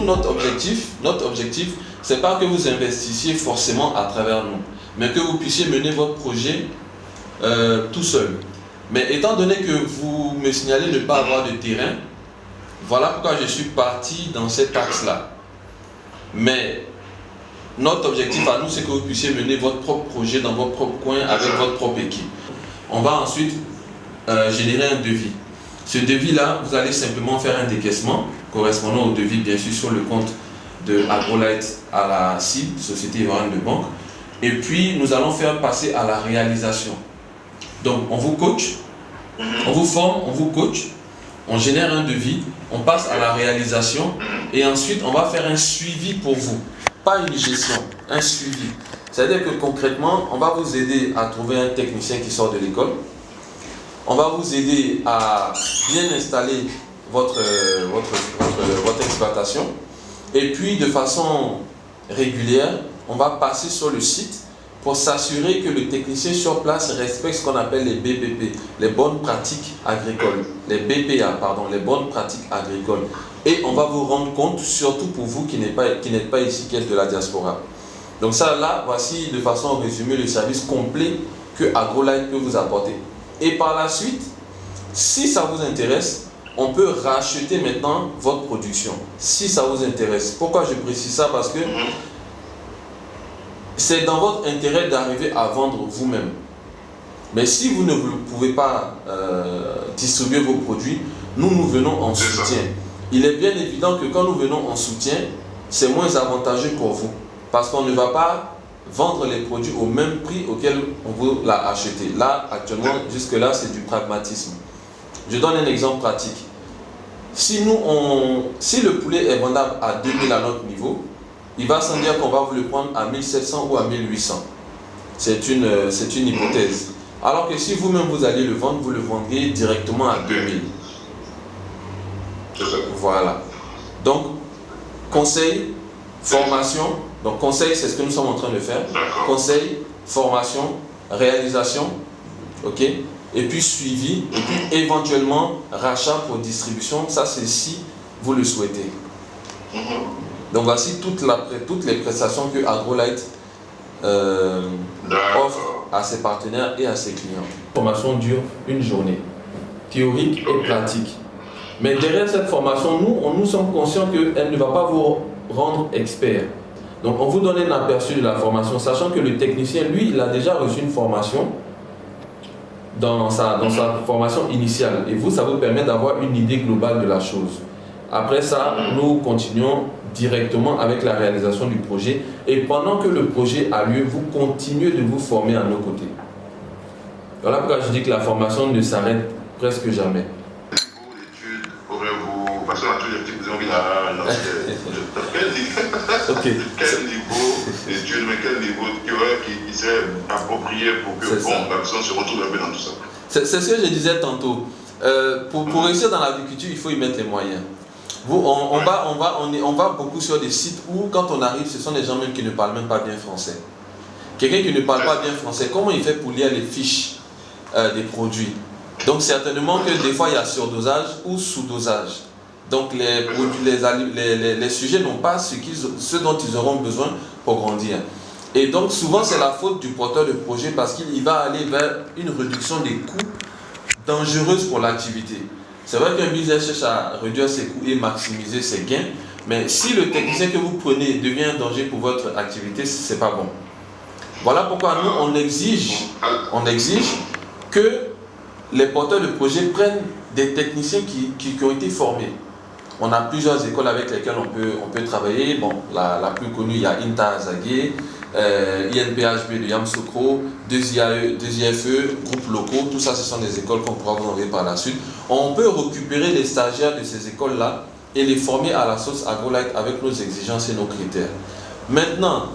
notre objectif, c'est pas que vous investissiez forcément à travers nous, mais que vous puissiez mener votre projet tout seul. Mais étant donné que vous me signalez ne pas avoir de terrain, voilà pourquoi je suis parti dans cet axe-là. Mais notre objectif à nous, c'est que vous puissiez mener votre propre projet dans votre propre coin avec votre propre équipe. On va ensuite générer un devis. Ce devis-là, vous allez simplement faire un décaissement correspondant au devis, bien sûr, sur le compte de AgroLight à la CIB, Société Ivoirienne de Banque. Et puis, nous allons faire passer à la réalisation. Donc, on vous coach, on vous forme, on vous coach, on génère un devis, on passe à la réalisation et ensuite, on va faire un suivi pour vous. Pas une gestion, un suivi. C'est-à-dire que concrètement, on va vous aider à trouver un technicien qui sort de l'école. On va vous aider à bien installer votre exploitation. Et puis, de façon régulière, on va passer sur le site pour s'assurer que le technicien sur place respecte ce qu'on appelle les BPP, les bonnes pratiques agricoles, les BPA, pardon, les bonnes pratiques agricoles. Et on va vous rendre compte, surtout pour vous qui n'êtes pas ici, qui êtes de la diaspora. Donc ça, là, voici de façon résumée le service complet que AgroLight peut vous apporter. Et par la suite, si ça vous intéresse, on peut racheter maintenant votre production, si ça vous intéresse. Pourquoi je précise ça? Parce que c'est dans votre intérêt d'arriver à vendre vous-même. Mais si vous ne pouvez pas distribuer vos produits, nous venons en soutien. Il est bien évident que quand nous venons en soutien, c'est moins avantageux pour vous. Parce qu'on ne va pas vendre les produits au même prix auquel on vous l'a acheté. Là, actuellement, jusque-là, c'est du pragmatisme. Je donne un exemple pratique. Si le poulet est vendable à 2000 à notre niveau, il va sans dire qu'on va vous le prendre à 1700 ou à 1800. C'est une hypothèse. Alors que si vous-même vous allez le vendre, vous le vendriez directement à 2000. Voilà. Donc, conseil, formation. Donc, conseil, c'est ce que nous sommes en train de faire. Conseil, formation, réalisation, ok. Et puis suivi, et puis éventuellement rachat pour distribution. Ça, c'est si vous le souhaitez. Donc, voici toutes les prestations que AgroLight offre à ses partenaires et à ses clients. La formation dure une journée, théorique et pratique. Mais derrière cette formation, nous sommes conscients qu'elle ne va pas vous rendre expert. Donc on vous donne un aperçu de la formation, sachant que le technicien, lui, il a déjà reçu une formation dans sa formation initiale. Et vous, ça vous permet d'avoir une idée globale de la chose. Après ça, nous continuons directement avec la réalisation du projet. Et pendant que le projet a lieu, vous continuez de vous former à nos côtés. Voilà pourquoi je dis que la formation ne s'arrête presque jamais. Parce qu'on a tous les petits cousins qui ont quel niveau d'études, mais quel niveau qui serait approprié pour que la personne se retrouve un peu dans tout ça. C'est ce que je disais tantôt. Pour réussir dans l'agriculture, il faut y mettre les moyens. On va beaucoup sur des sites où, quand on arrive, ce sont des gens même qui ne parlent même pas bien français. Quelqu'un qui ne parle pas bien français, comment il fait pour lire les fiches des produits? Donc certainement que des fois il y a surdosage ou sous-dosage. Donc les sujets n'ont pas ce dont ils auront besoin pour grandir. Et donc souvent c'est la faute du porteur de projet parce qu'il va aller vers une réduction des coûts dangereuse pour l'activité. C'est vrai qu'un business cherche à réduire ses coûts et maximiser ses gains, mais si le technicien que vous prenez devient un danger pour votre activité, c'est pas bon. Voilà pourquoi nous on exige que les porteurs de projet prennent des techniciens qui ont été formés. On a plusieurs écoles avec lesquelles on peut travailler. Bon, la plus connue, il y a INTA Azagué, INPHB de Yamoussoukro, 2IFE, groupes locaux. Tout ça, ce sont des écoles qu'on pourra vous envoyer par la suite. On peut récupérer les stagiaires de ces écoles-là et les former à la sauce AgroLight avec nos exigences et nos critères. Maintenant,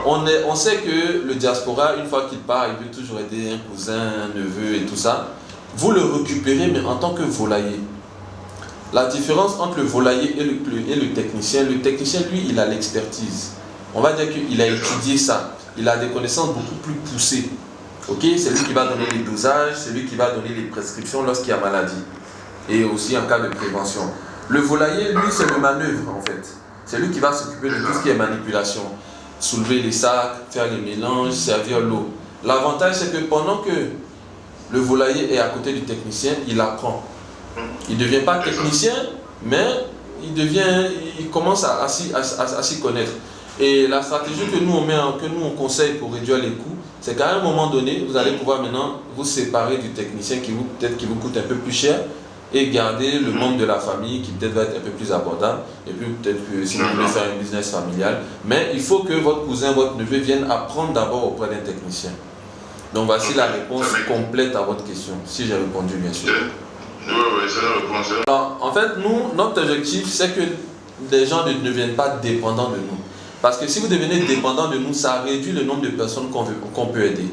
on sait que le diaspora, une fois qu'il part, il veut toujours aider un cousin, un neveu et tout ça. Vous le récupérez, mais en tant que volailler. La différence entre le volailler et le technicien, lui, il a l'expertise. On va dire qu'il a étudié ça. Il a des connaissances beaucoup plus poussées. Okay? C'est lui qui va donner les dosages, c'est lui qui va donner les prescriptions lorsqu'il y a maladie. Et aussi en cas de prévention. Le volailler, lui, c'est le manœuvre, en fait. C'est lui qui va s'occuper de tout ce qui est manipulation. Soulever les sacs, faire les mélanges, servir l'eau. L'avantage, c'est que pendant que le volailler est à côté du technicien, il apprend. Il ne devient pas technicien, mais il commence à s'y connaître. Et la stratégie que nous on conseille pour réduire les coûts, c'est qu'à un moment donné, vous allez pouvoir maintenant vous séparer du technicien qui vous coûte un peu plus cher et garder le membre de la famille qui peut-être va être un peu plus abordable. Et puis peut-être que si vous voulez faire un business familial. Mais il faut que votre cousin, votre neveu viennent apprendre d'abord auprès d'un technicien. Donc voici la réponse complète à votre question, si j'ai répondu bien sûr. Oui, c'est la réponse. Alors, en fait, nous, notre objectif, c'est que les gens ne deviennent pas dépendants de nous. Parce que si vous devenez dépendant de nous, ça réduit le nombre de personnes qu'on peut aider.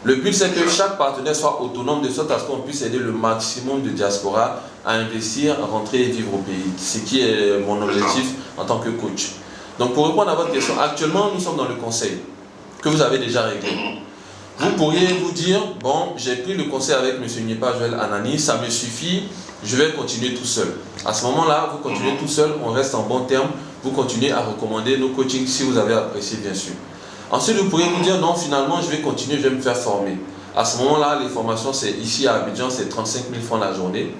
Le but, c'est que chaque partenaire soit autonome de sorte à ce qu'on puisse aider le maximum de diaspora à investir, à rentrer et vivre au pays. Ce qui est mon objectif en tant que coach. Donc, pour répondre à votre question, actuellement, nous sommes dans le conseil que vous avez déjà réglé. Vous pourriez vous dire, bon, j'ai pris le conseil avec M. Nyepa Joël Anani, ça me suffit, je vais continuer tout seul. À ce moment-là, vous continuez tout seul, on reste en bon terme, vous continuez à recommander nos coachings si vous avez apprécié, bien sûr. Ensuite, vous pourriez vous dire, non, finalement, je vais continuer, je vais me faire former. À ce moment-là, les formations, c'est ici à Abidjan, c'est 35 000 francs la journée.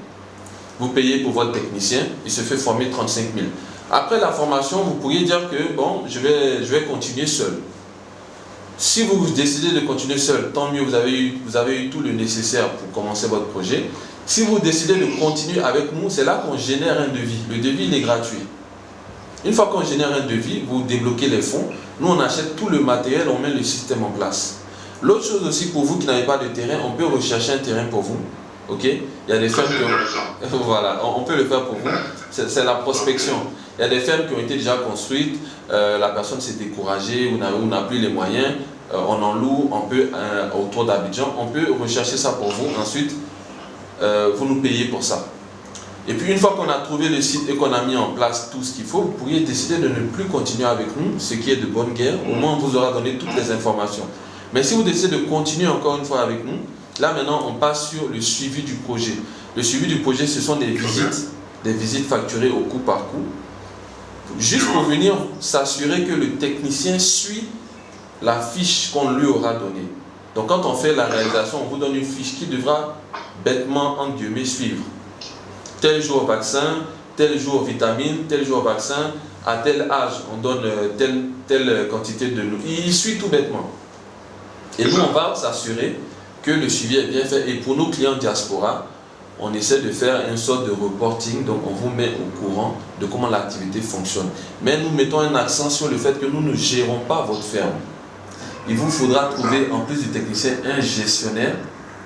Vous payez pour votre technicien, il se fait former 35 000. Après la formation, vous pourriez dire que, bon, je vais continuer seul. Si vous décidez de continuer seul, tant mieux, vous avez eu tout le nécessaire pour commencer votre projet. Si vous décidez de continuer avec nous, c'est là qu'on génère un devis. Le devis, il est gratuit. Une fois qu'on génère un devis, vous débloquez les fonds. Nous, on achète tout le matériel, on met le système en place. L'autre chose aussi, pour vous qui n'avez pas de terrain, on peut rechercher un terrain pour vous. Ok? Il y a des fermes qui ont... Voilà, on peut le faire pour vous. C'est la prospection. Il y a des fermes qui ont été déjà construites, la personne s'est découragée, on n'a plus les moyens, on en loue, on peut, autour d'Abidjan, on peut rechercher ça pour vous, ensuite vous nous payez pour ça. Et puis une fois qu'on a trouvé le site et qu'on a mis en place tout ce qu'il faut, vous pourriez décider de ne plus continuer avec nous, ce qui est de bonne guerre, au moins on vous aura donné toutes les informations. Mais si vous décidez de continuer encore une fois avec nous, là maintenant on passe sur le suivi du projet. Le suivi du projet, ce sont des visites facturées au coup par coup, juste pour venir s'assurer que le technicien suit la fiche qu'on lui aura donnée. Donc quand on fait la réalisation, on vous donne une fiche qui devra bêtement, entre guillemets, suivre. Tel jour vaccin, tel jour vitamine, tel jour vaccin, à tel âge, on donne telle quantité de nous. Il suit tout bêtement. Et nous, on va s'assurer que le suivi est bien fait. Et pour nos clients diaspora, on essaie de faire une sorte de reporting, donc on vous met au courant de comment l'activité fonctionne. Mais nous mettons un accent sur le fait que nous ne gérons pas votre ferme. Il vous faudra trouver, en plus du technicien, un gestionnaire,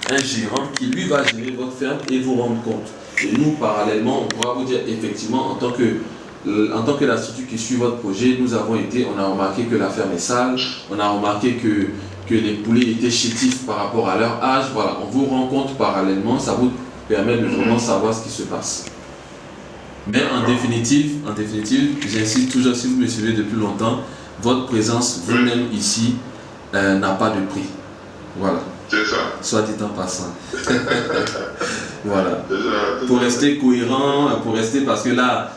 un gérant qui lui va gérer votre ferme et vous rendre compte. Et nous, parallèlement, on pourra vous dire effectivement, en tant que l'institut qui suit votre projet, on a remarqué que la ferme est sale, on a remarqué que les poulets étaient chétifs par rapport à leur âge. Voilà, on vous rend compte parallèlement, ça vous permet de vraiment savoir ce qui se passe. Mais en définitive, j'insiste toujours, si vous me suivez depuis longtemps, votre présence vous-même ici n'a pas de prix. Voilà. C'est ça. Soit dit en passant. Voilà. Pour rester cohérent, parce que là,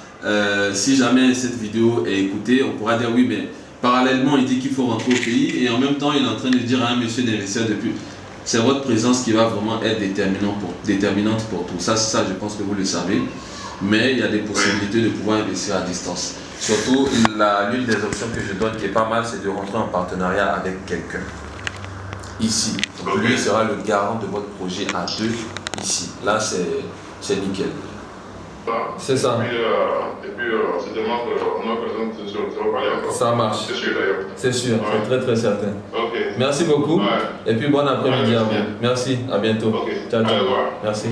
si jamais cette vidéo est écoutée, on pourra dire oui, mais parallèlement, il dit qu'il faut rentrer au pays et en même temps, il est en train de dire à un monsieur d'investir depuis. C'est votre présence qui va vraiment être déterminante pour tout. Ça, je pense que vous le savez. Mais il y a des possibilités de pouvoir investir à distance. Surtout, l'une des options que je donne qui est pas mal, c'est de rentrer en partenariat avec quelqu'un. Ici. Donc, lui sera le garant de votre projet à deux ici. Là, c'est nickel. C'est ça. Et puis, on se demande, on a besoin de se reparler encore. Ça marche. C'est sûr d'ailleurs. C'est sûr, c'est très très certain. Ok. Merci beaucoup. Ouais. Et puis bon après-midi à vous. Merci, à bientôt. Ok. Ciao, ciao. Au revoir. Merci.